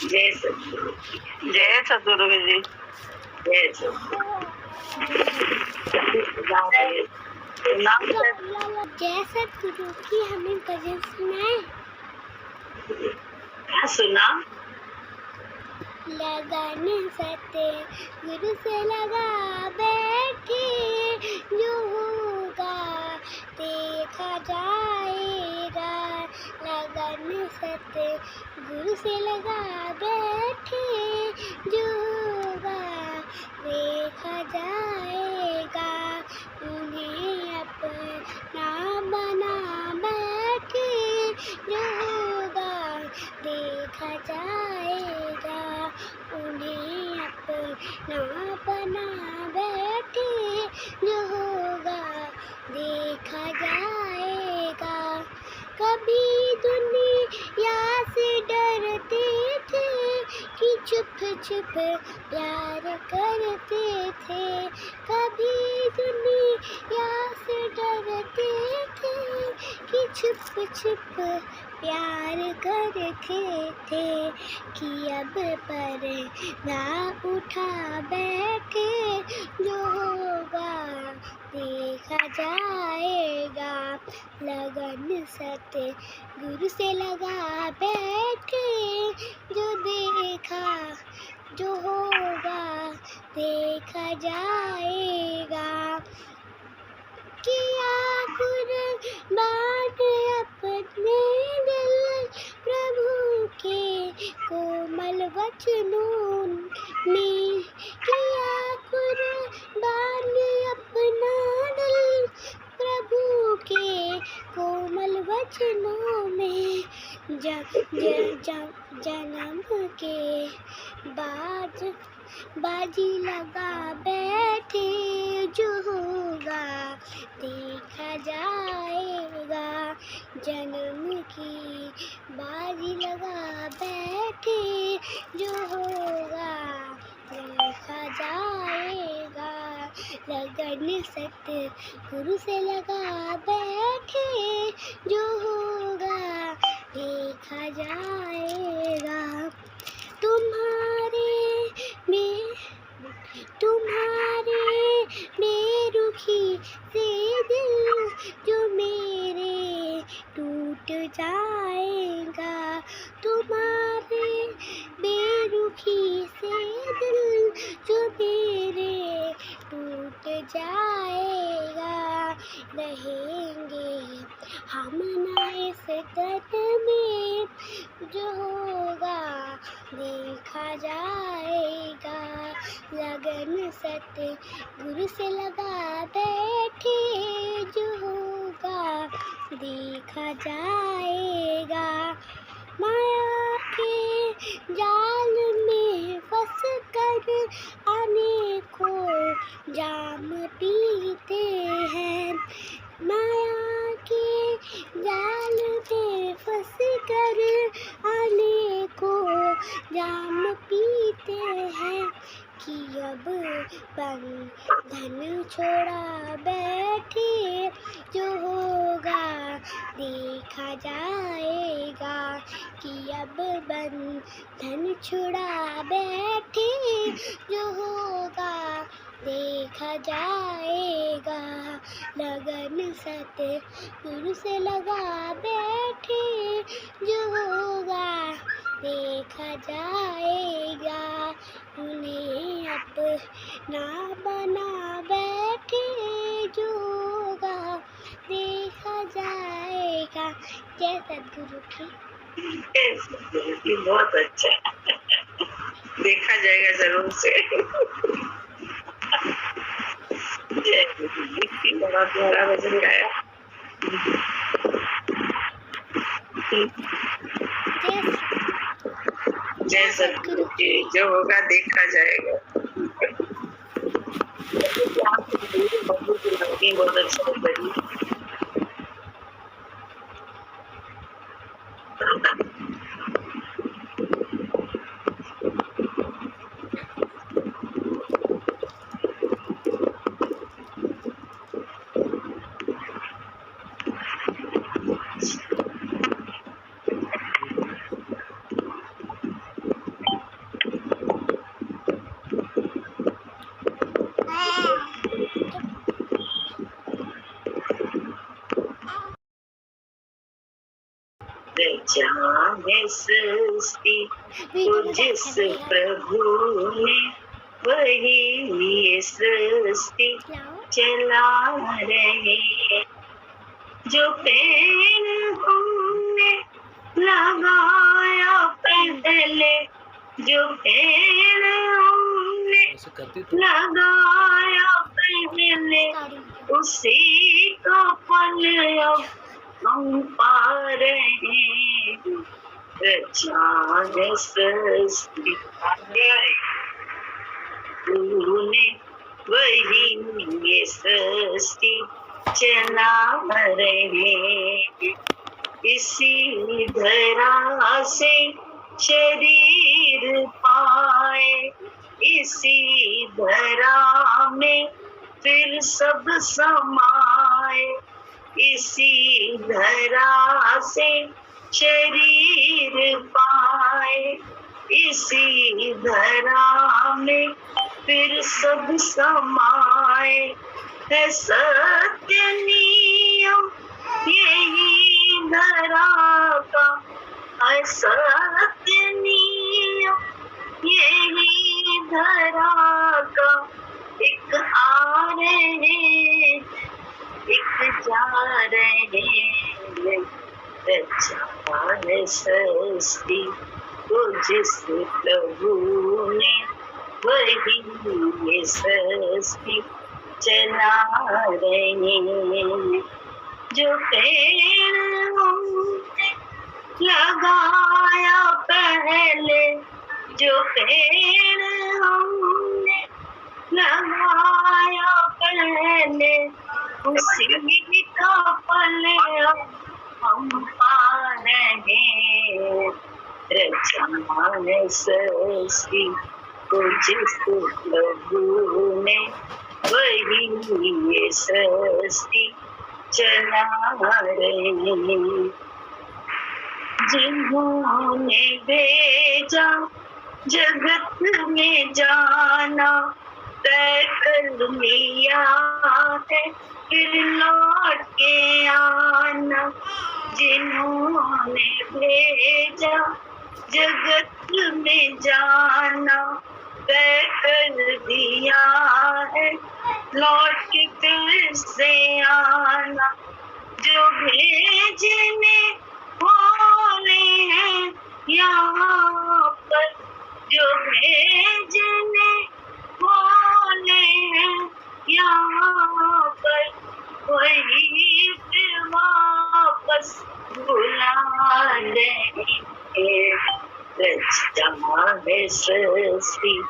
जय सद्गुरु, जय सद्गुरु जी, जय सद्गुरु। जय सद्गुरु की हमें भजन सुनाए। क्या सुना? लगन सतगुरु से लगा बैठे, जो होगा देखा जाएगा। लगन सतगुरु से लगा बैठे, जो होगा देखा जाएगा। उन्हें अपना बना बैठे, जो होगा देखा जाएगा। उन्हें अपना बना बैठे, जो होगा देखा जाएगा। कभी दुनिया से डरते थे कि छुप छुप प्यार करते थे। कभी दुनिया से डरते थे कि छुप छुप प्यार करते थे। कि अब पर ना उठा बैठे, जो होगा देखा जाएगा। लगन सतगुरु से लगा बैठे, जो देखा जो होगा देखा जाएगा। किया कुर्बान अपने दिल प्रभु के कोमल वचनों में। किया कुर्बान अपना दिल प्रभु के कोमल वचनों में। जन्म के बाद बाजी लगा बैठे, जो होगा देखा जाएगा। जन्म की बाजी लगा बैठे, जो होगा देखा जाएगा। लगन सतगुरु से लगा बैठे, जो होगा देखा जाएगा। तुम्हारे बेरुखी से दिल जो मेरे टूट जाएगा। तुम्हारे बेरुखी से दिल जो मेरे टूट जाएगा। रहेंगे हम ना इस तन में, जो होगा देखा जाएगा। लगन सतगुरु से लगा बैठे, जो होगा देखा जाएगा। माया के जाल में फंस कर अनेकों जाम पीते हैं। माया के जाल में फंस कर अनेकों जाम पीते हैं। कि अब बंधन छोड़ा बैठे, जो होगा देखा जाएगा। कि अब बंधन छुड़ा बैठे, जो होगा देखा जाएगा। लगन सतगुरु से लगा बैठे, जो होगा देखा जाएगा। उन्हें अपना बना बैठे, जो होगा देखा जाएगा। जय सद्गुरु की। बहुत अच्छा देखा जाएगा जरूर से। जय गुरु जी, बड़ा प्यारा भजन गाया। जय सद्गुरु जी, जो होगा देखा जाएगा। बहुत अच्छा लगी। रचा है सृष्टि को जिस प्रभु ने, वही ये सृष्टि चला रहे। जो पेड़ हमने लगाया पहले, जो पेड़ हमने लगाया पहले, उसी का फल अब हम पा रहे हैं। रचा है सृष्टि तूने, वही ये सृष्टि चला रहे। इसी धरा से शरीर पाए, इसी धरा में फिर सब समाए। इसी धरा से शरीर पाए, इसी धरा में फिर सब समाए। है सत्य नियम यही धरा का, है सत्य नियम यही धरा का। एक आ रहे, एक जा रहे। रचा है सृष्टि को जिस प्रभु ने, वही ये सृष्टि चला रहे। जो पेड़ हमने लगाया पहले, जो पेड़ हमने लगाया पहले, उसी का फल हम पा रहे। रचा है सृष्टि को जिस प्रभु ने, वही ये सृष्टि चला रहे। जिन्होंने भेजा जगत में जाना, तय कर लिया है फिर लौट के आना। जिन्होंने भेजा जगत में जाना, तय कर दिया है लौट के फिर से आना। जो भेजने वाले हैं यहाँ पर, जो भेजने वाले हैं यहाँ पर, वही फिर वापस बुला लेंगे। रचा है सृष्टि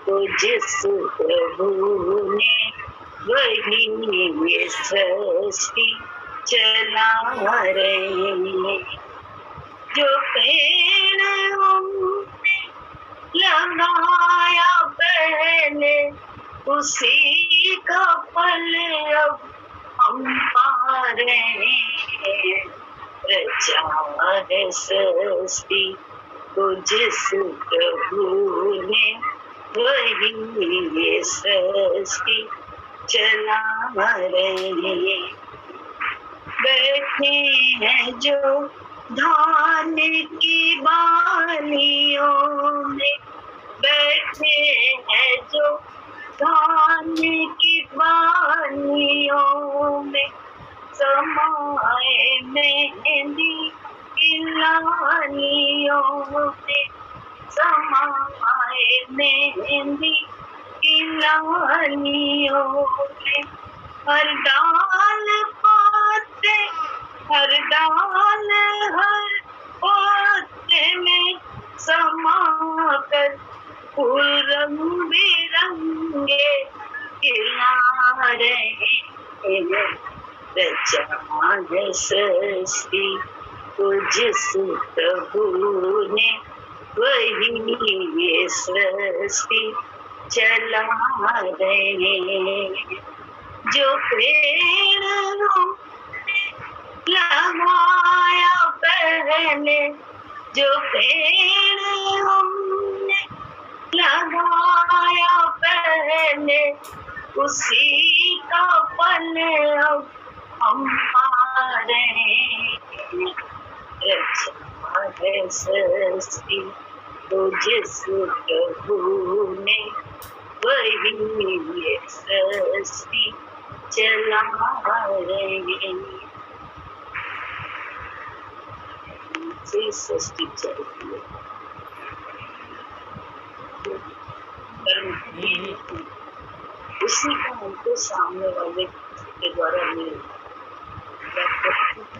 को जिस प्रभु ने, वही ये सृष्टि चला रहे। जो पेड़ हमने लगाया पहले, उसी का फल अब हम पा रहे हैं। रचा है सृष्टि को जिस प्रभु ने, वही ये सृष्टि चला रहे। बैठे हैं जो धान की बालियों में, बैठे हैं जो धान की बालियों में, समाए मेहंदी की लालियों में, समाए मेहंदी की लालियों में। हर डाल पाते, हर डाल हर पाते में समाकर फूल रंग बिरंगे खिला रहे हैं। रचा है सृष्टि को जिस प्रभु ने, वही ये सृष्टि चला रहे। जो पेड़ लगाया पहले, जो पेड़ हमने लगाया पहले, उसी का फल अब हम पा रहे हैं। सृष्टि तो जिस प्रभु ने वही ये सृष्टि चला रहे, सृष्टि चलती है। उसी का हमको सामने वाले के द्वारा मिल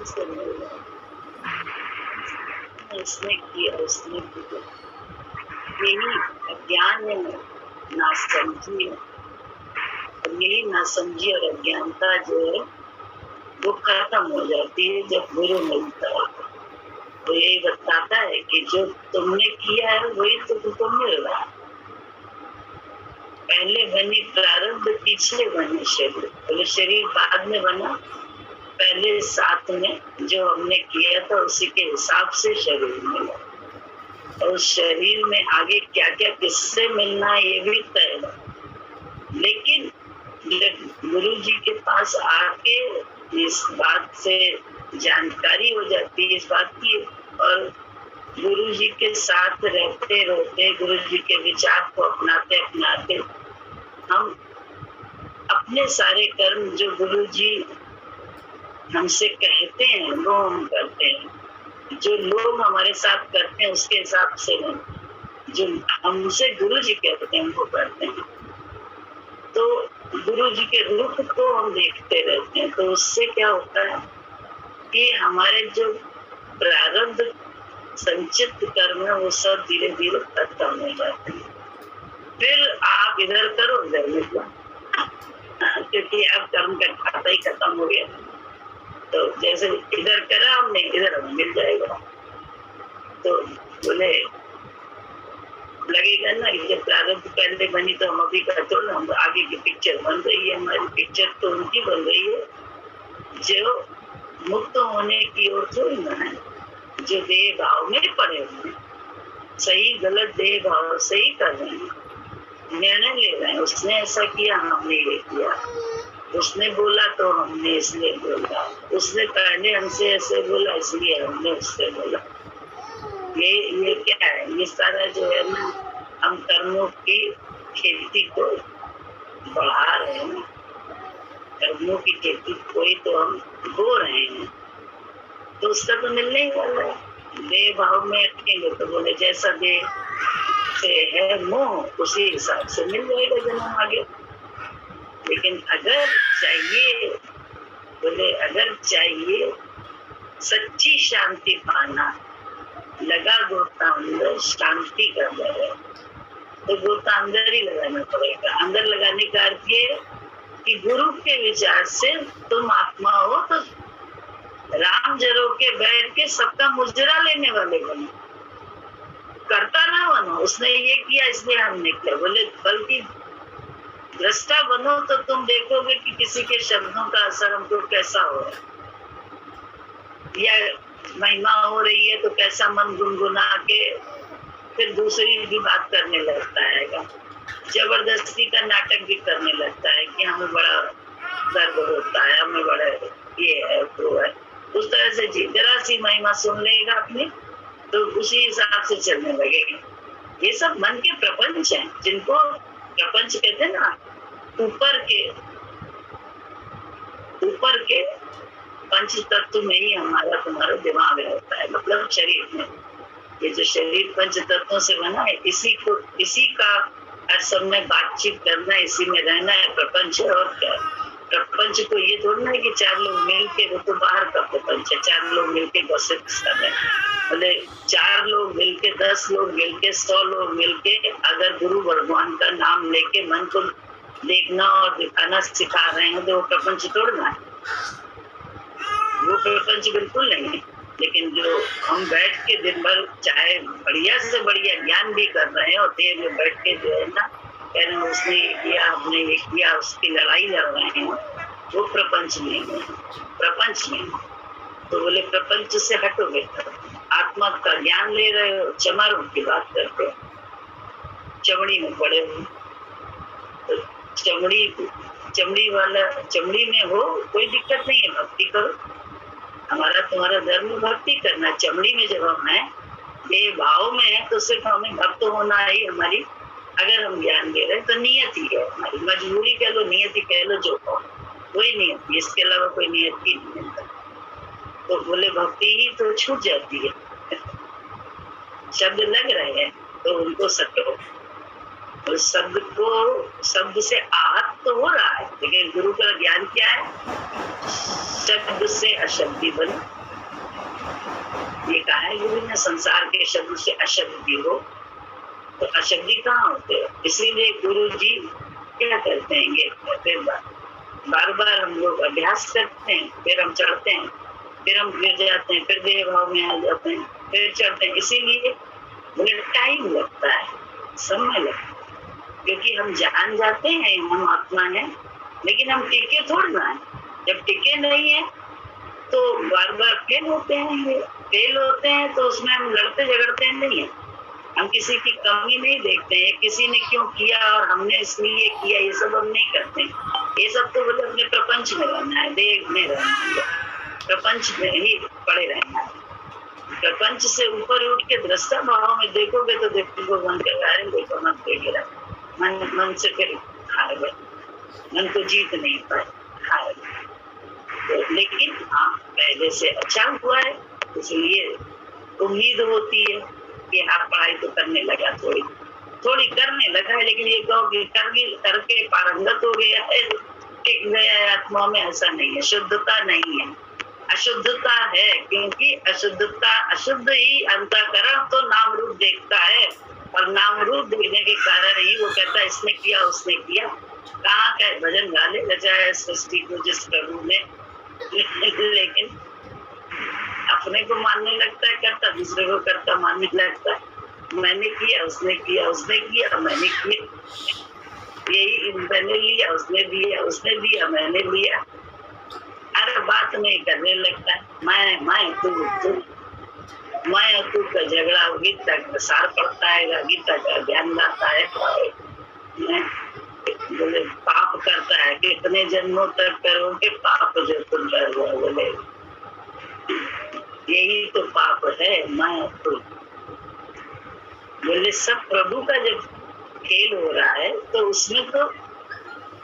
से मिल रहा है। इसने किया, उसने किया, यही अज्ञान है, नासमझी है। और यही नासमझी और अज्ञानता जो है वो खत्म हो जाती है जब गुरु मिलता है। तो यही बताता है कि जो तुमने किया है वही तो तुमको मिल रहा है। पहले बनी प्रारब्ध, पीछे बने शरीर। पहले शरीर बाद में बना, पहले साथ में जो हमने किया था उसी के हिसाब से शरीर मिला। और शरीर में आगे क्या क्या किससे मिलना है ये भी तय है। लेकिन गुरु जी के पास आके इस बात से जानकारी हो जाती है इस बात की, और गुरु जी के साथ रहते रहते, गुरु जी के विचार को अपनाते अपनाते हम अपने सारे कर्म जो गुरु जी हमसे कहते हैं वो हम करते हैं। जो लोग हमारे साथ करते हैं उसके हिसाब से नहीं, जो हमसे गुरु जी कहते हैं वो करते हैं। तो गुरु जी के रूप को हम देखते रहते हैं। तो उससे क्या होता है कि हमारे जो प्रारब्ध संचित कर्म है वो सब धीरे धीरे खत्म हो जाते हैं। फिर आप इधर करो उधर निकलो, क्योंकि अब कर्म का खाता ही खत्म हो गया। तो जैसे इधर करा हमने, इधर हमें मिल जाएगा। तो बोले लगेगा ना कि प्रारब्ध पहले बनी तो हम अभी करते हो ना, हम आगे की पिक्चर बन रही है। हमारी पिक्चर तो उनकी बन रही है जो मुक्त होने की ओर थोड़ी ना है, जो देह भाव में पड़े हुए, सही गलत देह भाव से ही कर रहे हैं, निर्णय ले रहे हैं। उसने ऐसा किया, हमने ये किया। उसने बोला तो हमने इसलिए बोला, उसने पहले हमसे ऐसे बोला इसलिए हमने उससे बोला। ये क्या है? ये सारा जो है ना, हम कर्मों की खेती को बढ़ा रहे हैं। कर्मों की खेती कोई तो हम बो रहे हैं, तो उसका तो मिलने ही वाला है। देह भाव में अटकेंगे तो बोले जैसा देह से है मोह उसी हिसाब से मिल जाएगा जन्म आगे। लेकिन अगर चाहिए, बोले अगर चाहिए सच्ची शांति पाना, लगा गोता अंदर शांति का दर है, तो गोता अंदर ही लगाना पड़ेगा। अंदर लगाने का अर्थ ये कि गुरु के विचार से तुम आत्मा हो तो राम जरो के बैठ के सबका मुजरा लेने वाले बनो, करता ना बनो। उसने ये किया इसलिए हमने किया, बोले बल्कि दृष्टा बनो तो तुम देखोगे कि किसी के शब्दों का असर हमको कैसा हो रहा है, या महिमा हो रही है तो कैसा मन गुनगुना के फिर दूसरी भी बात करने लगता है, जबरदस्ती का नाटक भी करने लगता है कि हमें बड़ा दर्द होता है, हमें बड़ा ये है वो है। उस तरह से जरा सी महिमा सुन लेगा अपनी तो उसी हिसाब से चलने लगेगा। ये सब मन के प्रपंच हैं, जिनको प्रपंच कहते हैं ना। ऊपर के पंच तत्व में ही हमारा तुम्हारा दिमाग रहता है, मतलब शरीर में। ये जो शरीर पंच तत्वों से बना है, इसी का हर समय बातचीत करना, इसी में रहना है प्रपंच। और क्या प्रपंच को ये थोड़ा है कि चार लोग मिलके, वो तो बाहर का प्रपंच है, चार लोग मिलके गॉसिप कर रहे हैं। बोले 4 लोग मिलके, 10 लोग मिलके, 100 लोग मिलके अगर गुरु भगवान का नाम लेके मन को देखना और दिखाना सिखा रहे हैं तो वो प्रपंच तोड़ना है, वो प्रपंच बिल्कुल नहीं है। लेकिन जो हम बैठ के दिन भर चाहे बढ़िया से बढ़िया ज्ञान भी कर रहे हैं और देर में बैठ के जो है ना कहना उसने ये किया, हमने ये किया, उसकी लड़ाई लड़ रहे हैं, वो प्रपंच नहीं है। प्रपंच नहीं, तो बोले प्रपंच से हटोगे, आत्मा का ज्ञान ले रहे हो, चमारों की बात करते हो, चमड़ी में पड़े हो। तो चमड़ी में हो कोई दिक्कत नहीं है, भक्ति करो। हमारा तुम्हारा धर्म भक्ति करना। चमड़ी में जब हम हैं ये भाव में है तो सिर्फ हमें भक्त होना ही हमारी, अगर हम ज्ञान दे रहे हैं तो नियत ही है हमारी, मजबूरी कह लो, नियत ही कह लो, जो कहो वही नियत, इसके अलावा कोई नियत ही नहीं है। तो बोले भक्ति ही तो छूट जाती है, शब्द लग रहे हैं तो उनको सटो, और शब्द को, शब्द से आहत तो हो रहा है, लेकिन गुरु का ज्ञान क्या है, शब्द से अशब्दी बनो। ये कहा है गुरु ने, संसार के शब्द से अशब्दी हो, तो अशब्दी कहाँ होते हैं? इसीलिए गुरु जी क्या करते हैं, ये करते बार बार हम लोग अभ्यास करते हैं, फिर हम चढ़ते हैं, फिर हम गिर जाते हैं, फिर देह भाव में आ जाते हैं, फिर चढ़ते हैं। इसीलिए टाइम लगता है, समय लगता है, क्योंकि हम जान जाते हैं हम आत्मा है, लेकिन हम टिके थोड़ा है। जब टिके नहीं है तो बार बार फेल होते हैं, फेल होते हैं तो उसमें हम लड़ते झगड़ते नहीं है, हम किसी की कमी नहीं देखते हैं, किसी ने क्यों किया और हमने इसलिए किया, ये सब हम नहीं करते। ये सब तो बोले अपने प्रपंच में रहना है, देह में रहना है, प्रपंच में ही पड़े रहना है। प्रपंच से ऊपर उठ के दृष्टा भाव में देखोगे तो देखो मन कर देखो मन देखे रहा, मन से फिर हार गए, मन को जीत नहीं पाए, हार गए। तो लेकिन हाँ पहले से अच्छा हुआ है, इसलिए उम्मीद होती है कि हाँ पढ़ाई तो करने लगा, थोड़ी थोड़ी करने लगा है, लेकिन ये कहो कि करके पारंगत हो गया है, टिक गया है आत्मा में, ऐसा नहीं है। शुद्धता नहीं है, अशुद्धता है, क्योंकि अशुद्धता, अशुद्ध ही अंतःकरण तो नाम रूप देखता है, और नाम रूप देखने के कारण ही वो कहता है इसने किया उसने किया। कहाँ का भजन गा ले रचाया सृष्टि को जिस प्रभु ने, लेकिन अपने को मानने लगता है करता, दूसरे को करता मानने लगता है, मैंने किया उसने किया, उसने किया मैंने किया, यही मैंने लिया उसने दिया, उसने दिया मैंने लिया, हर बात में करने लगता है मैं तू, मैं और तू का झगड़ा गीता का सार पड़ता है, गीता का ज्ञान लाता है, बोले पाप करता है, कितने जन्मों तक करोगे पाप जो तुम कर रहे हो, बोले यही तो पाप है, मैं तो बोले सब प्रभु का जब खेल हो रहा है तो उसमें तो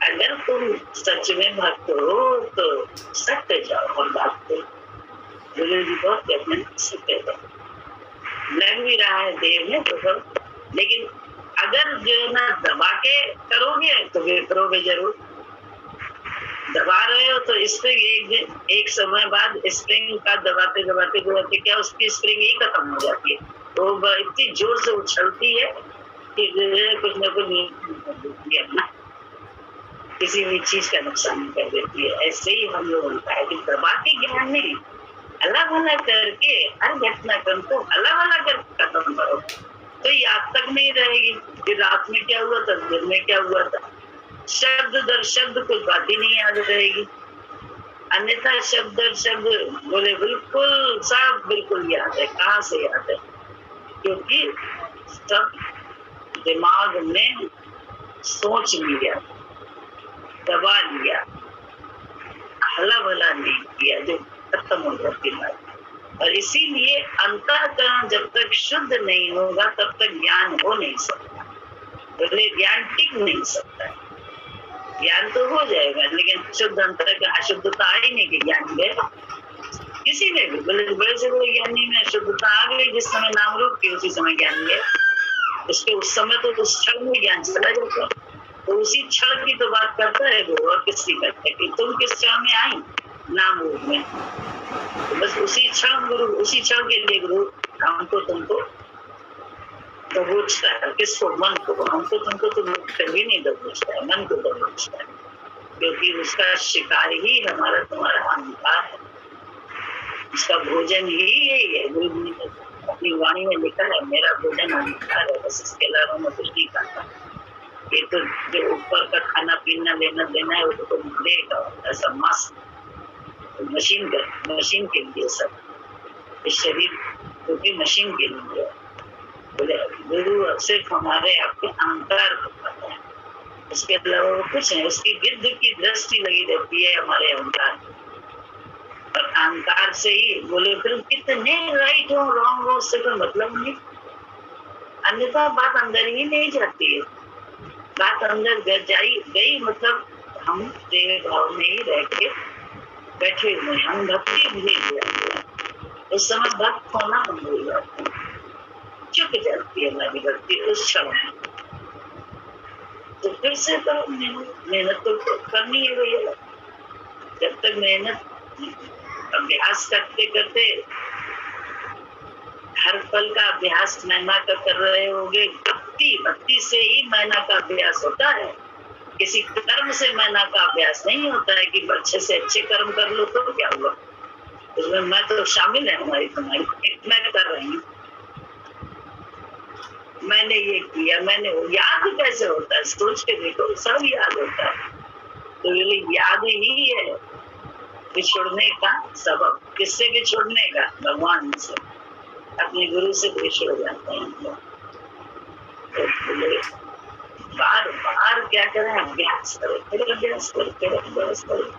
अगर तुम सच में भक्त हो तो सट जाओ और बात को, बोले जी बहुत कहते सत्य लग भी रहा है देर में तो सब, लेकिन अगर जो है ना दबा के करोगे तो फिर करोगे जरूर। दबा रहे हो तो स्प्रिंग एक समय बाद स्प्रिंग का दबाते दबाते दबाते क्या उसकी स्प्रिंग ही खत्म हो जाती है, तो इतनी जोर से उछलती है कि कुछ न कुछ अपना किसी भी चीज का नुकसान कर देती है। ऐसे ही हम लोगों का है कि दबा के ज्ञान नहीं, अलग अलग करके हर घटनाक्रम को अलग अलग करके खत्म करो तो याद तक नहीं रहेगी कि रात में क्या हुआ था, दिन में क्या हुआ था, शब्द दर शब्द कुछ बात ही नहीं याद रहेगी, अन्यथा शब्द दर शब्द बोले बिल्कुल सब बिल्कुल याद है। कहाँ से याद है? क्योंकि सब दिमाग में सोच लिया, दबा लिया, हला भला नहीं किया, जो खत्म हो जाती बात। और इसीलिए अंतःकरण जब तक शुद्ध नहीं होगा तब तक ज्ञान हो नहीं सकता, बोले ज्ञान टिक नहीं सकता। ज्ञान तो हो जाएगा लेकिन शुद्ध अंतःकरण, अशुद्धता आई नहीं कि ज्ञान गया किसी में भी, बोले बड़े से बड़े ज्ञानी में शुद्धता आ गई जिस समय नाम रूप की, उसी समय ज्ञान गया, उसके उस समय तो उस क्षण में ज्ञान चला जाता है। तो उसी क्षण की तो बात करता है वो, और किसकी करता है कि तुम किस क्षण में आई नाम रूप में, तो बस उसी क्षण गुरु, उसी क्षण के लिए गुरु हमको तुमको दबोचता है। किसको? मन को। हमको तुमको तो कभी नहीं दबोचता है, मन को दबोचता है, क्योंकि उसका शिकार ही हमारा तुम्हारा अहंकार है, उसका भोजन ही यही है। गुरु ने अपनी वाणी में लिखा है मेरा भोजन अहंकार है, बस इसके अलावा मैं कुछ नहीं खाता। ये तो जो ऊपर का खाना पीना लेना देना है वो तो देगा, ऐसा मस्त मशीन के लिए सब, इस शरीर क्योंकि मशीन के लिए। बोले गुरु सिर्फ हमारे आपके अहंकार को पता है, उसके अलावा वो कुछ नहीं, उसकी गिद्ध की दृष्टि लगी रहती है हमारे अहंकार, और अहंकार बाहर से ही बोले फिर कितने राइट हो रॉन्ग हो उससे कोई मतलब नहीं, अन्यथा बात अंदर ही नहीं जाती है। बात अंदर गई मतलब हम देव भाव में ही रह के बैठे हुए, हम भक्ति भूल गए, उस समय भक्त होना हम भूल जाते हैं, चुक जाती है हमारी भक्ति उस क्षण में। तो फिर से करो मेहनत तो करनी है भैया। जब तक मेहनत अभ्यास करते करते हर पल का अभ्यास महिमा का कर रहे होगे, भक्ति से ही महिमा का अभ्यास होता है, किसी कर्म से महिमा का अभ्यास नहीं होता है कि अच्छे से अच्छे कर्म कर लो तो क्या हुआ, उसमें मैं तो शामिल है, हमारी तुम्हारी मैं कर रही हूँ, मैंने ये किया, मैंने वो, याद कैसे होता है, सोच के देखो सब याद होता है। तो ये याद ही है बिछुड़ने का सबब, किससे बिछुड़ने का, भगवान से, अपने गुरु से बिछुड़ जाते हैं। तो बार बार क्या करें, अभ्यास करो, फिर अभ्यास करो, फिर अभ्यास करो,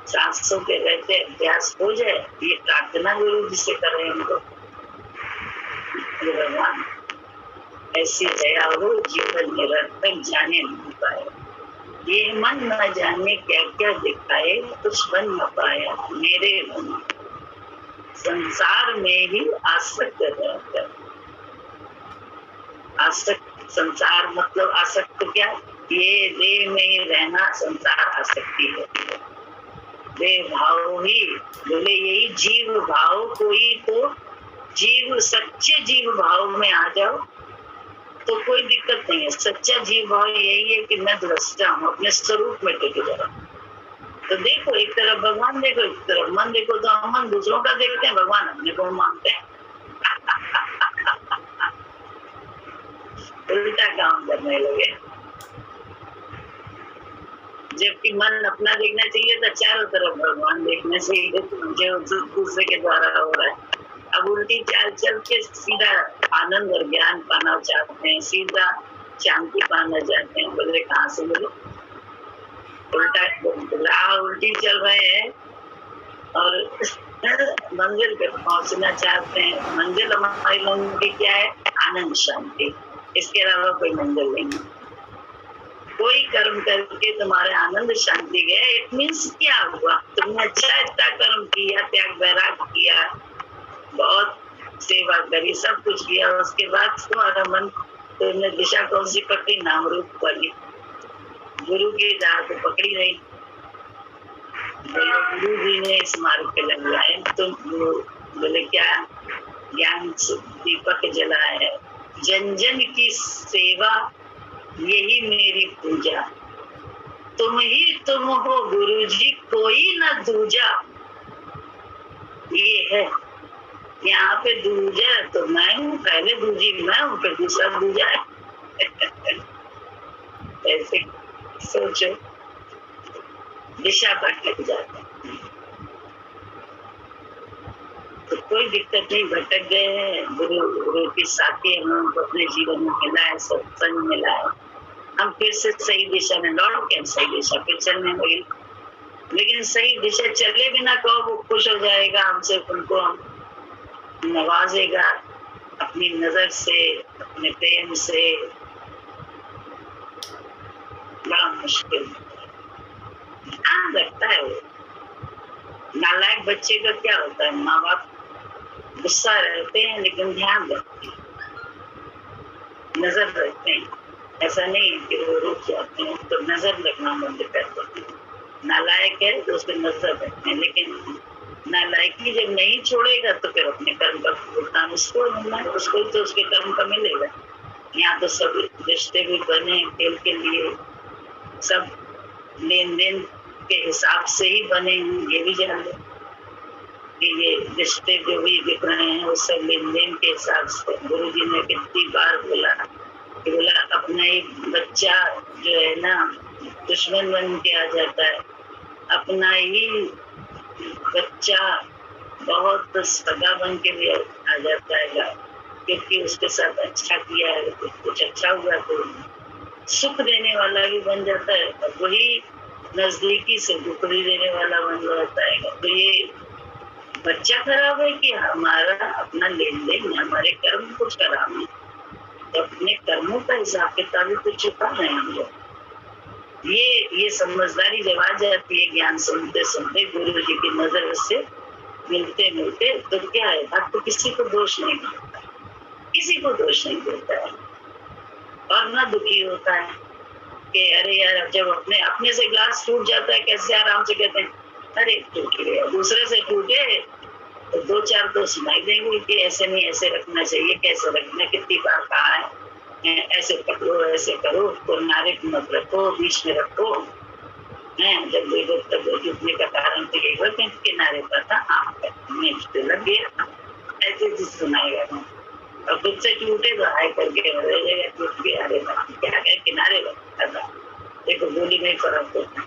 सांसों के रहते अभ्यास हो जाए, ये प्रार्थना गुरु जी से करें हमको, भगवान ऐसी दया हो जीवन निरंतर जाने नहीं पाए, ये मन न जाने क्या क्या दिखाए, कुछ बन न पाया मेरे मन, संसार में ही आसक्त रहकर, आसक्त संसार मतलब आसक्त क्या, ये देह में ही रहना संसार आसक्ति है, देह भाव ही बोले, यही जीव भाव, कोई तो जीव सच्चे जीव भाव में आ जाओ तो कोई दिक्कत नहीं है। सच्चा जीव भाव यही है कि मैं दृष्टा हूँ, अपने स्वरूप में टिक जाओ। तो देखो, एक तरफ भगवान देखो, एक तरफ मन देखो, तो हम मन दूसरों का देखते हैं, भगवान अपने को मानते हैं। उल्टा काम करने लगे, जबकि मन अपना देखना चाहिए था, चारों तरफ भगवान देखना चाहिए, जो दूसरे के द्वारा हो रहा है। अब उल्टी चाल चल के सीधा आनंद और ज्ञान पाना चाहते हैं, सीधा शांति पाना चाहते हैं, बोले कहाँ से बोले, उल्टा राह उल्टी चल रहे हैं और मंजिल पे पहुंचना चाहते हैं। मंजिल हमारे लोगों की क्या है, आनंद शांति, इसके अलावा कोई मंजिल नहीं। कोई कर्म करके तुम्हारे आनंद शांति गया, इट मीन्स क्या हुआ, तुमने अच्छा इतना कर्म किया, त्याग वैराग किया, बहुत सेवा करी, सब कुछ किया, उसके बाद तुम्हारा मन, तुमने दिशा कौन सी पकड़ी, नाम रूप वाली, गुरु की राह को पकड़ी रही, गुरु जी ने इस मार्ग पे लगाए, तुम बोले क्या, ज्ञान दीपक जलाए, जन जन की सेवा यही मेरी पूजा, तुम ही तुम हो गुरु जी, कोई न दूजा, ये है यहाँ पे दूजा तो मैं हूँ, पहले दूजी मैं हूँ, फिर दूसरा दूजा है। ऐसे सोचो, दिशा भटक जाते हैं, तो कोई दिक्कत नहीं, भटक गए हैं, गुरु के साथी हम अपने जीवन में मिला है, सत्संग मिला है, हम फिर से सही दिशा में लौट के सही दिशा फिर चलने लगे। लेकिन सही दिशा चले बिना कहो वो खुश हो जाएगा हमसे, उनको हम नवाजेगा अपनी नजर से, अपने प्रेम से, बड़ा मुश्किल ध्यान रखता है वो। नालायक बच्चे का क्या होता है, माँ बाप गुस्सा रहते हैं लेकिन ध्यान रखते हैं, नजर रखते हैं, ऐसा नहीं है कि वो रुक जाते हैं तो नजर रखना बंद कर देते हैं। नालायक है तो उसको नजर रखते हैं, लेकिन नालायकी जब नहीं छोड़ेगा तो फिर अपने कर्म का भुगतान उसको मिलना है, उसको तो उसके कर्म का मिलेगा। यहाँ तो सब रिश्ते भी बने खेल के लिए, सब लेन देन के हिसाब से ही बने हैं, ये भी जान लो कि ये रिश्ते जो भी दिख रहे हैं वो सब लेन देन के हिसाब से। गुरु जी ने कितनी बार बोला कि बोला अपना एक बच्चा जो है ना दुश्मन बन के आ जाता है, अपना ही बच्चा बहुत सगा बन के भी आ जाता है, क्योंकि उसके साथ अच्छा किया है, कुछ अच्छा हुआ तो सुख देने वाला भी बन जाता है, और वही नजदीकी से दुख भी देने वाला बन जाता है। तो ये बच्चा खराब है कि हमारा अपना लेन देन, हमारे कर्म कुछ खराब है? तो अपने कर्मों का हिसाब किताब तो चुका रहे हैं हम लोग। ये समझदारी जब आ जाती है, ज्ञान सुनते सुनते, गुरु जी की नजर से मिलते मिलते, तो क्या है, भक्त तो किसी को दोष नहीं देता, किसी को दोष नहीं देता है और ना दुखी होता है कि अरे यार, जब अपने अपने से ग्लास टूट जाता है कैसे आराम से कहते हैं अरे टूट गया, दूसरे से टूटे तो दो चार तो सुनाई देंगे कि ऐसे नहीं, ऐसे रखना चाहिए, कैसे रखना, कितनी बार कहा है, ऐसे पकड़ो, ऐसे करो, तो नारे मत रखो, बीच में रखो, जब देखो तब टूटने का कारण तो यही होता है, किनारे पर था आपका लग गया, ऐसे चीज सुनाएगा और खुद से टूटे तो हाय करके रह जाएगा, टूट गया, अरे क्या क्या किनारे रखा था, देखो गोली में फर्क होता है,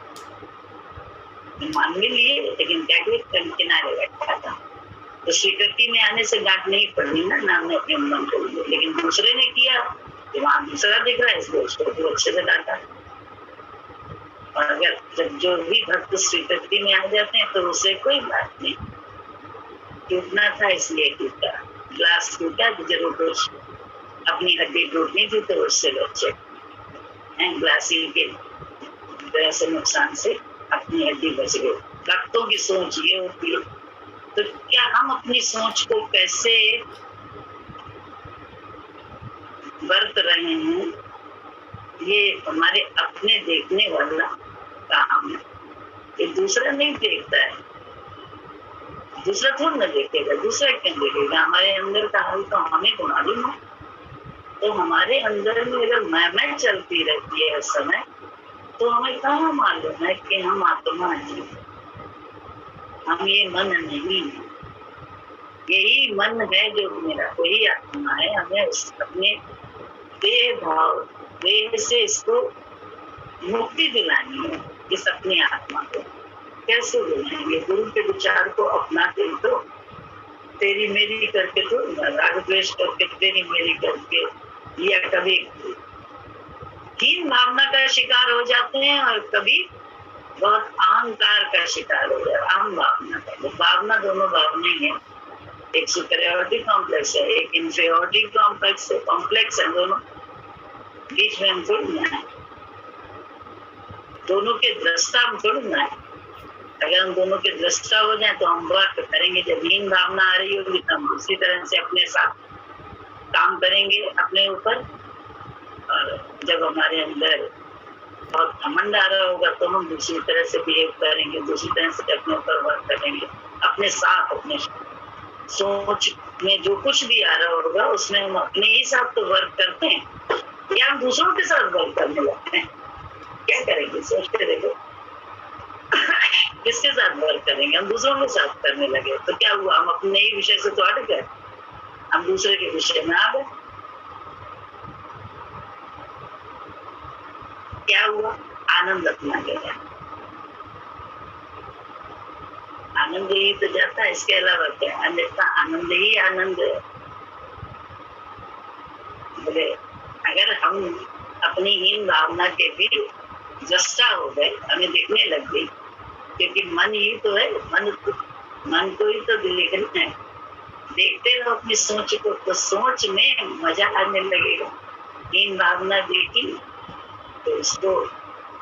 मान भी लिए लेकिन क्या किनारे रखा था। तो स्वीकृति में आने से डांट नहीं पड़नी ना, नाम ने अपने मन को, लेकिन दूसरे ने किया तो वहां दूसरा दिख रहा है, इसलिए उसको तो अच्छे से डांटा। और अगर जब जो भी भक्त स्वीकृति में आ जाते हैं तो उससे कोई बात नहीं, टूटना था इसलिए टूटा, ग्लास टूटा तो जरूर कुछ अपनी हड्डी टूटनी थी तो उससे बचे, ग्लासी के वजह से नुकसान से अपनी हड्डी बच गई। भक्तों की सोच ये होती है। तो क्या हम अपनी सोच को कैसे बरत रहे हैं, ये हमारे अपने देखने वाला काम है। ये दूसरा नहीं देखता है, दूसरा थोड़ा ना देखेगा, दूसरा क्यों देखेगा, हमारे अंदर का हाल तो हमें तो मालूम है। तो हमारे अंदर में अगर मैं चलती रहती है इस समय, तो हमें कहाँ मालूम है कि हम आत्मा हैं, हम ये मन नहीं है, यही मन है जो मेरा, वही आत्मा है। हमें अपने देह भाव, देह से इसको मुक्ति दिलानी है, इस अपनी आत्मा को। कैसे दिलाएंगे? गुरु के विचार को अपनाते तो, तेरी मेरी करके तो, राग द्वेष करके तेरी मेरी करके, या कभी हीन भावना का शिकार हो जाते हैं और कभी बहुत अहंकार का शिकार हो जाता है। आम भावना का, भावना दोनों भावना ही है, एक सुपीरियरिटी कॉम्प्लेक्स है, एक इंफीरियरिटी कॉम्प्लेक्स है, कॉम्प्लेक्स है दोनों, बीच में हम छोड़ना है, दोनों के दृष्टा हम छोड़ना है। अगर हम दोनों के दृष्टा हो जाए तो हम वर्क करेंगे, जब हीन भावना आ रही होगी तो हम उसी तरह से अपने साथ काम करेंगे अपने ऊपर, और जब हमारे अंदर बहुत घमंड आ रहा होगा तो हम दूसरी तरह से बिहेव करेंगे, दूसरी तरह से अपने ऊपर वर्क करेंगे, अपने साथ, अपने सोच में जो कुछ भी आ रहा होगा उसमें हम अपने ही साथ तो वर्क करते हैं, या हम दूसरों के साथ वर्क करने लगते हैं। क्या करेंगे, सोचते देखो, किसके साथ वर्क करेंगे? हम दूसरों के साथ करने लगे तो क्या हुआ, हम अपने ही विषय से तो हट गए, हम दूसरे के विषय में आ गए। क्या हुआ, आनंद अपना गया, आनंद ही तो जाता है, इसके अलावा क्या, अन्यथा आनंद ही आनंद है। बोले अगर हम अपनी हीन भावना के भी दृष्टा हो गए, हमें देखने लग गई, क्योंकि मन ही तो है, मन को ही तो देखना है, देखते रहो अपनी सोच को, तो सोच में मजा आने लगेगा। हीन भावना देखी तो उसको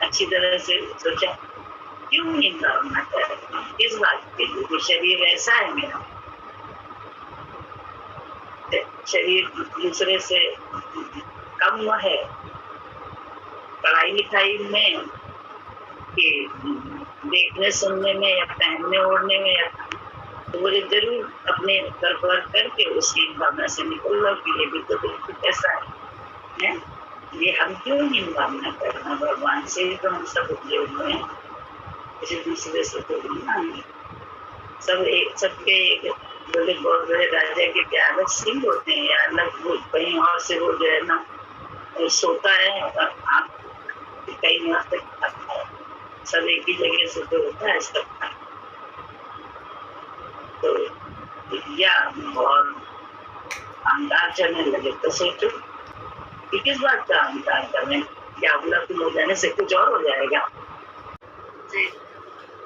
अच्छी तरह से सोचा, क्यों हीन भावना कर रही हूं, किस बात के लिए, शरीर ऐसा है मेरा, शरीर दूसरे से कम है, पढ़ाई लिखाई में कि देखने सुनने में या पहनने ओढ़ने में, या तो बोले जरूर अपने वर्क करके उसकी भावना से निकल लो कि ये भी तो बिल्कुल ऐसा है? ये हम क्यों हीन भावना करना, भगवान से ही तो हम सब उपयोग हुए हैं, किसी दूसरे से तो नहीं। सब एक, सबके एक बोले बहुत बड़े राजा के क्या अलग सिंह होते हैं, या अलग वो कहीं और से वो जो है ना सोता है और आप कहीं और तक आता है, सब एक ही जगह से तो होता है सबका। तो या और अहंकार चलने लगे तो सोचो कि किस बात का अहंकार करने, क्या अगला तुम हो जाने से कुछ और हो जाएगा।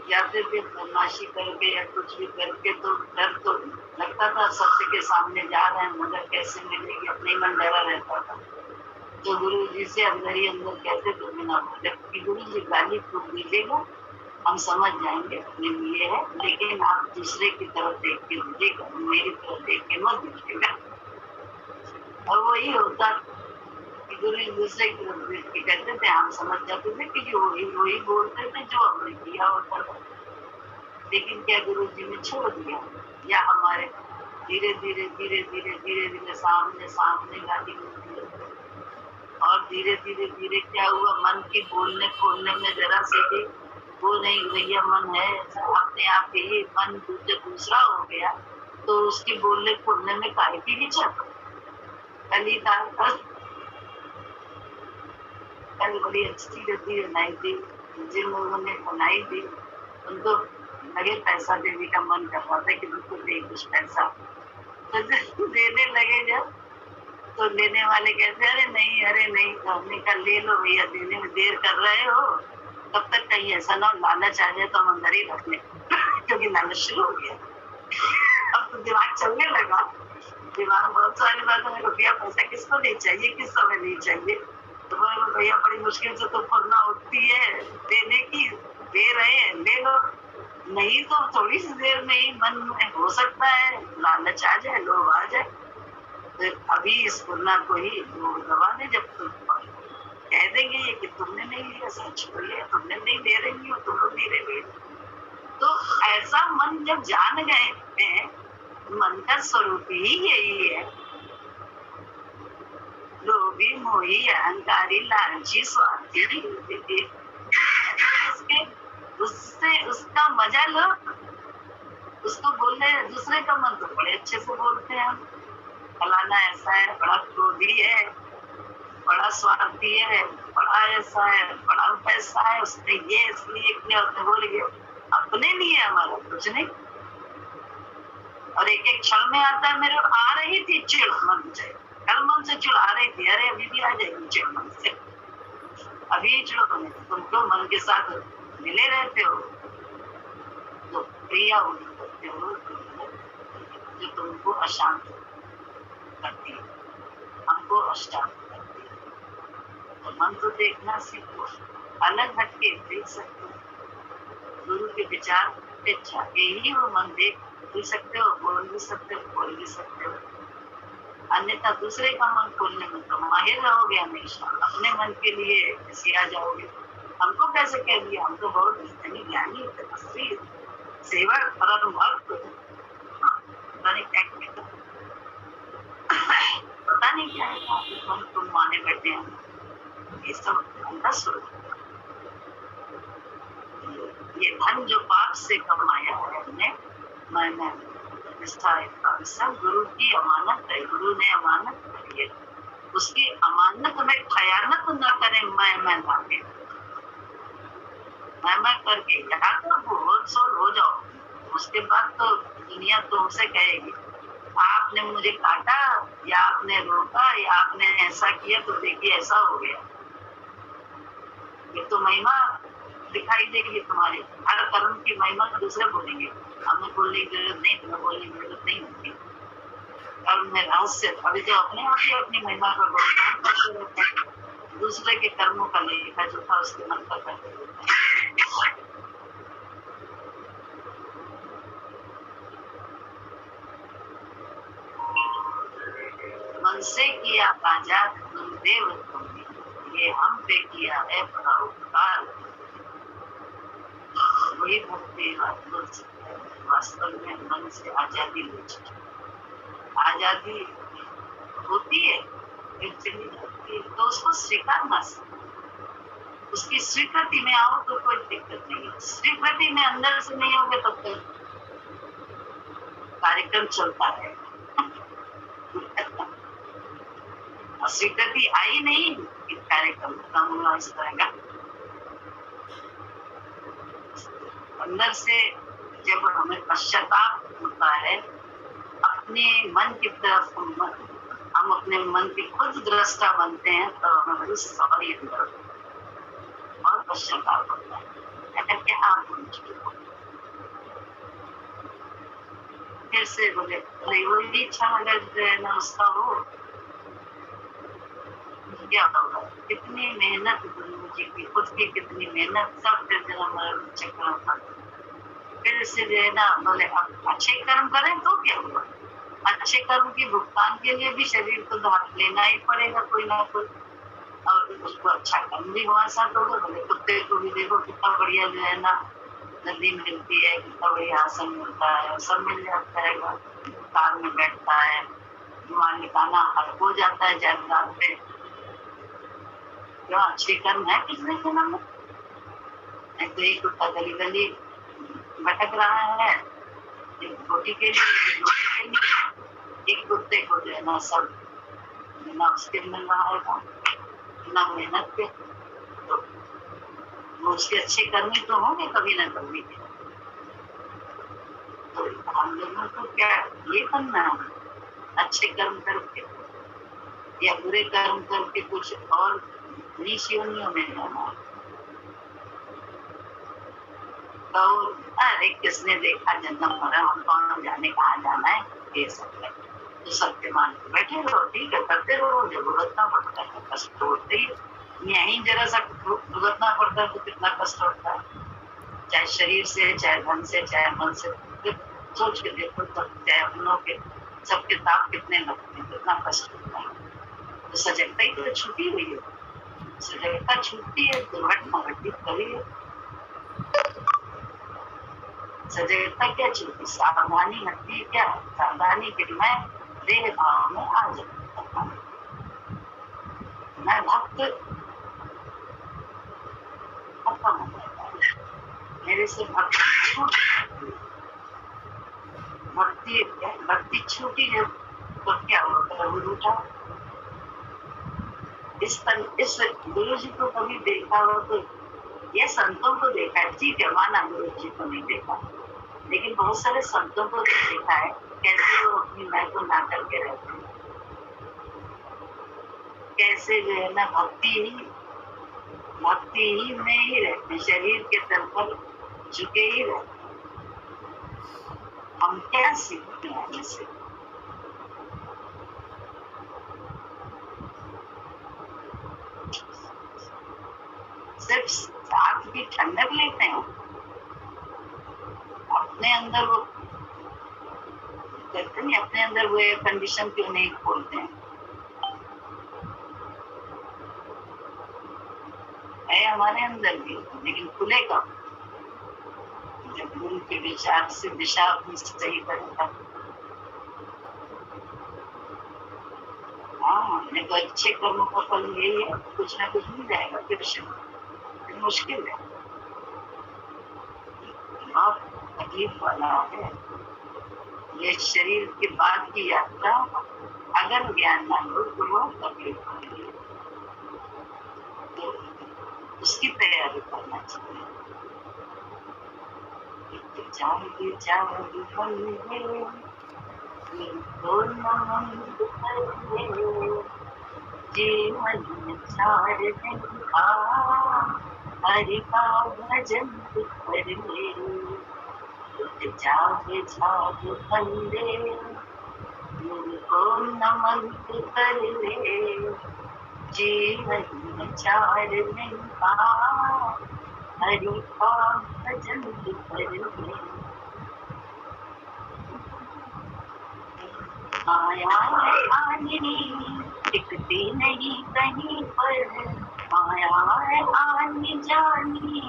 जाते थे बदमाशी करके या कुछ भी करके, तो डर तो लगता था सत्य के सामने जा रहे हैं, मगर कैसे मिलेगी, अपने मन डरा रहता था। तो गुरु जी से अंदर ही अंदर कहते थे बिना बोले कि गुरु जी गाली खूब दीजिएगा, हम समझ जाएंगे अपने लिए है, लेकिन आप दूसरे की तरफ देख के दीजिएगा, मेरी तरफ देख के मत दीजिएगा। और वही होता कि गुरु जी दूसरे की तरफ देख के कहते थे, हम समझ जाते थे कि जो वही बोलते थे जो हमने किया होता था। लेकिन क्या गुरु जी ने छोड़ दिया, या हमारे धीरे धीरे धीरे धीरे धीरे धीरे सामने सामने गाली होती है। और धीरे धीरे धीरे क्या हुआ, मन की बोलने खोलने में जरा से भी वो नहीं, भैया मन है अपने आप ही, मन जब दूसरा हो गया तो उसकी बोलने खोलने में काहे की हिचक। कल बड़ी अच्छी गति बनाई थी, जिन लोगों ने बनाई थी उनको लगे पैसा देने का मन कर रहा था कि उनको दे कुछ पैसा, तो देने लगे जब, तो लेने वाले कहते अरे नहीं, तो हमने कहा ले लो भैया, देने में देर कर रहे हो, तब तक कहीं ऐसा ना लालच आ जाए तो हम अंदर ही रख लें क्योंकि लालच शुरू हो गया। अब तो दिमाग चलने लगा, दिमाग बहुत सारी बातों में, रुपया पैसा किसको नहीं चाहिए, किस समय नहीं चाहिए, तो भैया बड़ी मुश्किल से तो फुर्ना उठती है देने की, दे रहे हैं ले लो, नहीं तो थोड़ी सी देर में ही मन में हो सकता है लालच आ जाए, लोभ आ जाए, तो अभी इस फुर्ना को ही दबा दे, जब तुम कह देंगे ये कि तुमने नहीं लिया, सच बोलिए तुमने नहीं दे रही हो, तुम लोग नहीं दे रही। तो ऐसा मन जब जान गए हैं, मन का स्वरूप ही यही है, लोभी मोही अहंकारी लालची स्वार्थी, उससे उसका मजा लो, उसको बोलने दूसरे का मन तो बड़े अच्छे से बोलते हैं, फलाना ऐसा है, बड़ा क्रोधी है, बड़ा स्वार्थी है, बड़ा ऐसा है, बड़ा पैसा है, उसने ये इसलिए किया, उसने बोल गया, अपने लिए हमारा कुछ नहीं। और एक एक क्षण में आता है, मेरे आ रही थी चिड़ मन से, कल मन से चिड़ आ रही थी, अरे अभी भी आ जाएगी चिड़ मन से, अभी चिड़ो, तुम तो मन के साथ मिले रहते हो, तो क्रिया करते हो जो तुमको अशांत करती है, हमको अशांत करती है। तो मन को देखना सीखो, अलग हटके देख सकते हो, गुरु के विचार पे जाके ही वो मन देख भी सकते हो, बोल भी सकते हो, अन्यथा दूसरे का मन खोलने में तो माहिर रहोगे हमेशा, अपने मन के लिए सिया जाओगे। हमको कैसे कह दिया, हम तो बहुत इतनी ज्ञानी तपस्वी सेवक परम भक्त, पता नहीं क्या है, तुम माने बैठे हैं, ये सब अंधा स्वरूप। ये धन जो पाप से कमाया है हमने, मैंने सब गुरु की अमानत है, गुरु ने अमानत करी है, उसकी अमानत में खयानत न करें, मैं लाके मैं करके यहाँ तो होल सोल हो जाओ, उसके बाद तो दुनिया तुमसे कहेगी आपने मुझे काटा, या आपने रोका, या आपने ऐसा किया, तो देखिए ऐसा हो गया। ये तो महिमा दिखाई देगी तुम्हारी, हर कर्म की महिमा दूसरे बोलेंगे, हमें बोलने की जरूरत नहीं, तुम्हें बोलने की जरूरत नहीं होती। कर्म में रहस्य, अभी तो अपने आप ही अपनी महिमा का गुणगान करते रहते हैं, दूसरे के कर्मों का लेखा जोखा उसके मन पर करते रहते हैं। मन से किया आजाद गुरुदेव तुमने, ये हम पे किया है बड़ा उपकार, वही भक्ति वास्तव में मन से आजादी ले चुकी, आजादी होती है फिर चली जाती है, तो उसको स्वीकारना सीखो, उसकी स्वीकृति में आओ तो कोई दिक्कत नहीं है, स्वीकृति में अंदर से नहीं होगे तब तक कार्यक्रम चलता है। स्वीकृति आई नहीं, कार्यक्रम खत्म हुआ इस तरह का। अंदर से जब हमें पश्चाताप होता है, अपने मन की तरफ हम अपने मन के खुद दृष्टा बनते हैं, तो हमें बड़ी सॉरी और पश्चाताप होता है। करके आप फिर से बोले वही इच्छा अगर जो है ना उसका हो क्या होगा। कितनी मेहनत गुरु जी की, खुद की कितनी मेहनत, सब फिर जन्म मरण चक्र होता। फिर से जो है ना बोले अब अच्छे कर्म करें तो क्या हुआ। अच्छे कर्म की भुगतान के लिए भी शरीर को धार लेना ही पड़ेगा कोई ना कोई, और उसको अच्छा कर्म भी वहां साथ होगा। बोले कुत्ते को भी देखो कितना बढ़िया जो है ना नदी मिलती है, कितना बढ़िया आसन मिलता है, सब मिल जाता है। कार में बैठता है, मालिकाना हक हो जाता है जायदाद पे। क्यों अच्छे कर्म है पिछले जन्म में। नहीं तो एक कुत्ता गली गली भटक रहा है, एक रोटी के लिए, एक कुत्ते को जो है ना सब बिना उसके मिल रहा है, बिना मेहनत के। तो वो उसके अच्छे कर्मी तो होंगे कभी ना कभी। तो हम लोगों को क्या ये करना है, अच्छे कर्म करके या बुरे कर्म करके कुछ और नीच योनियों में जाना। तो अरे किसने देखा जन्म मरण, हम कौन जाने कहाँ जाना है, ये सब है। तो सत्य मान के बैठे रहो, ठीक है, करते रहो। जब भुगतना पड़ता है कष्ट तो होते ही, यहीं जरा सा भुगतना पड़ता है तो कितना कष्ट होता है, चाहे शरीर से, चाहे धन से, चाहे मन से। सोच के देखो तो चाहे अपनों के सब किताब कितने लगते हैं, कितना कष्ट होता है। तो सजगता ही तो छुट्टी हुई है, सजगता छुट्टी है, दुर्घटना घटित करी है। सजगता क्या छुट्टी, सावधानी घटती है। क्या सावधानी कि मैं देह भाव में आ जाता, मैं भक्त खत्म हो जाता है, मेरे से भक्ति छूट जाती है। भक्ति छूटी जब तो क्या होगा, रूठा। इस गुरु जी को कभी देखा हो तो, ये संतों को देखा है, ठीक है, माना गुरु जी को नहीं देखा, लेकिन बहुत सारे संतों को देखा है कैसे वो अपनी मैं को ना करके रहते हैं, कैसे जो है ना भक्ति ही में ही रहते, शरीर के तल पर झुके ही रहते। हम क्या सीखते हैं इससे, सिर्फ साथ की ठंडक लेते हैं, अपने अंदर वो कहते नहीं, अपने अंदर वो कंडीशन क्यों नहीं खोलते हैं। है हमारे अंदर भी, लेकिन खुलेगा जब गुरु के विचार से दिशा अपनी सही करेगा। हाँ, नहीं तो अच्छे कर्मों का फल यही है, कुछ ना कुछ मिल जाएगा, फिर मुश्किल है, बहुत तकलीफ वाला है ये शरीर के बाद की यात्रा। अगर ज्ञान ना हो तो बहुत तकलीफ होगी, तो उसकी तैयारी करना चाहिए। जीवन चार दिन का हरि का भजन कर ले, जागे जागे बंदे गुरु को नमन कर ले। जीवन चार दिन का हरि का भजन कर ले। माया आनी टिकती नहीं कहीं पर, माया आनी जानी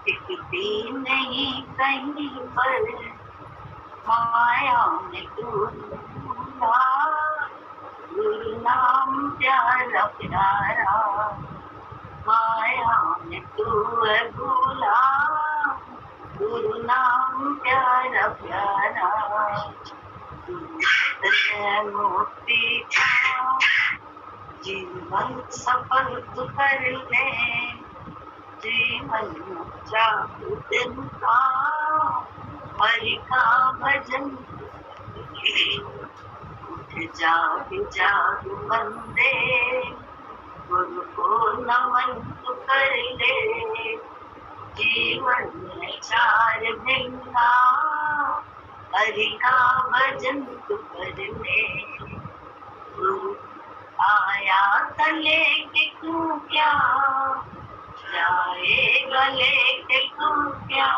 टिकती नहीं कहीं पर। माया में दूल्हा गुरु नाम प्यारा प्यारा, माया में तू भूला गुरु नाम प्यारा प्यारा। मोती का जीवन सफल तू कर ले, जीवन दिन का हरि का भजन। उठ जाग जाग बंदे गुरु को नमन तू कर ले, जीवन में 4 दिन का हरि का भजन तू कर ले। गुरु आया था लेके तू क्या जाएगा लेके तू क्या,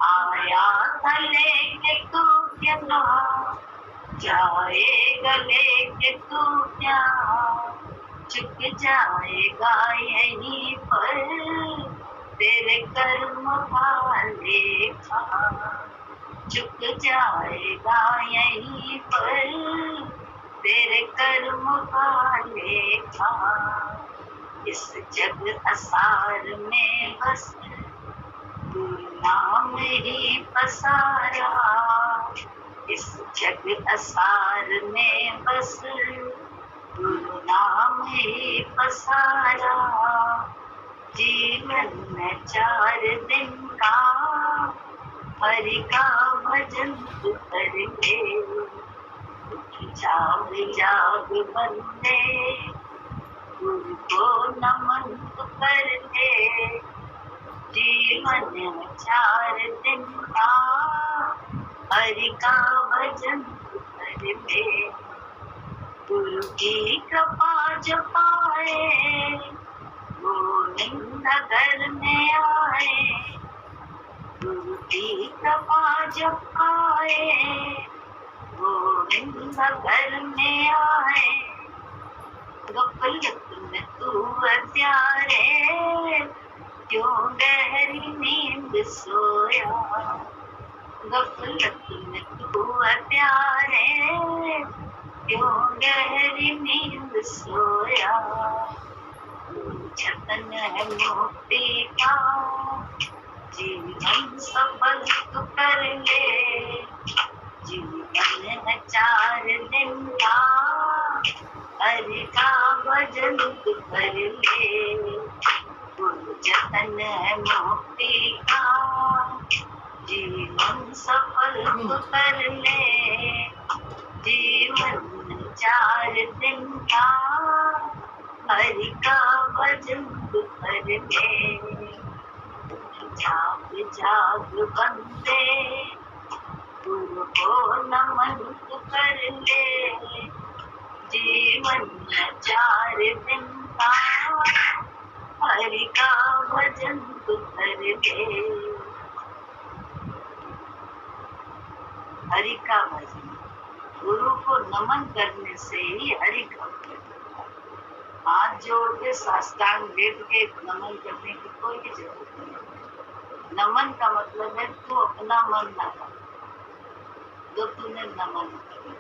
आया था लेके तू क्या जाएगा लेके तू क्या, चुक जाएगा यहीं पर तेरे कर्म का लेखा, चुक जाएगा यहीं पर तेरे कर्म का लेखा। इस जग असार में बस गुरु नाम ही पसारा, इस जग असार में बस गुरु नाम ही पसारा। जीवन में 4 दिन का हरि का भजन तू कर ले। जाग जाग बंदे गुरु को नमन तू कर ले। जीवन में 4 दिन का हरि का भजन तू कर ले। गुरु की कृपा जो पाए गोविंद घर में आए, गुरु की कृपा जो पाए गोविंद घर में आए। गफलत में तू प्यारे क्यों गहरी नींद सोया, गफलत में तू प्यारे क्यों गहरी नींद सोया। जतन है मुक्ति का जीवन सफल तू कर ले। जीवन है 4 दिन का हरि का भजन तू कर ले। गुरु जतन है मुक्ति का जीवन सफल तू कर ले। जीवन 4 दिन का हरि का भजन तू कर ले। जाग जाग बंदे गुरु को नमन तू कर ले। जीवन में 4 दिन का हरि का भजन तू कर ले। हरि का भजन, गुरु को नमन करने से ही हरि का भजन। हाथ जोड़ के साष्टांग लेट के नमन करने की कोई भी जरूरत नहीं। नमन का मतलब है तू अपना मन ना कर, जो तूने नमन किया।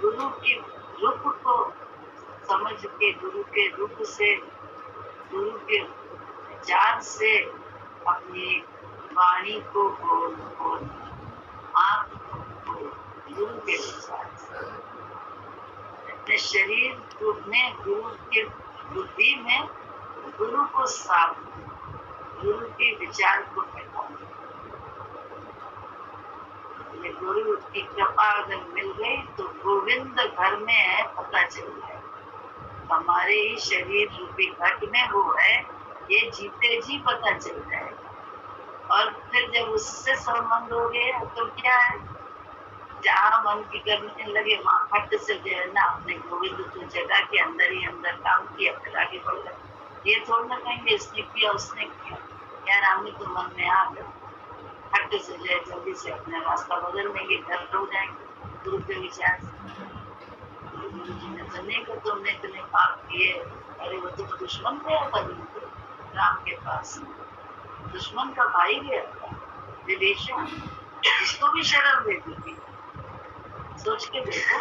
गुरु के रूप को समझ के, गुरु के रूप से, गुरु के विचार से अपनी वाणी को बोल, आँख को बोल, गुरु के विचार से अपने शरीर में, गुरु के बुद्धि में गुरु को साफ, गुरु के विचार को फैलाना। गुरु की कृपा अगर मिल गई तो गोविंद घर में है पता चल जाए। हमारे ही शरीर रूपी घट में वो है, ये जीते जी पता चल जाएगा। और फिर जब उससे संबंध हो गया तो क्या है, जहाँ मन की करने लगे वहाँ फट से जो है ना अपने गोविंद को जगह के अंदर ही अंदर काम किया, फिर आगे बढ़ गए। ये थोड़ा ना कहेंगे इसने किया उसने किया, यार हमने तो मन में आ गया, फट से जो है जल्दी से अपना रास्ता बदल देंगे, घर हो जाएंगे गुरु के विचार से। गुरु जी ने सुने को तुमने इतने पाप किए, अरे वो तो दुश्मन गया था राम के पास, दुश्मन का भाई गया था विभीषण, इसको भी शर्म देती थी। सोच के देखो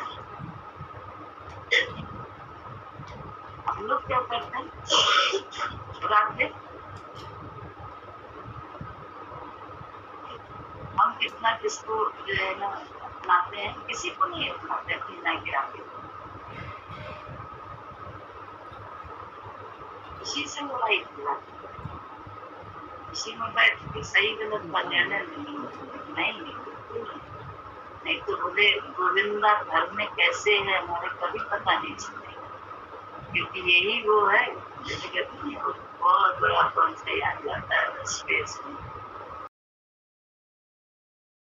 हम लोग क्या करते हैं, राधे हम कितना किसको जो है ना अपनाते हैं, किसी को नहीं अपनाते अपनी ना गिरा के, इसी से लड़ाई दिलाते, इसी में बैठ के सही गलत का निर्णय नहीं तो बोले गोविंदा घर में कैसे है हमारे कभी पता नहीं चलेगा। क्योंकि यही वो है, जैसे कहते हैं वो बहुत बड़ा कौन सा याद जाता है स्पेस में,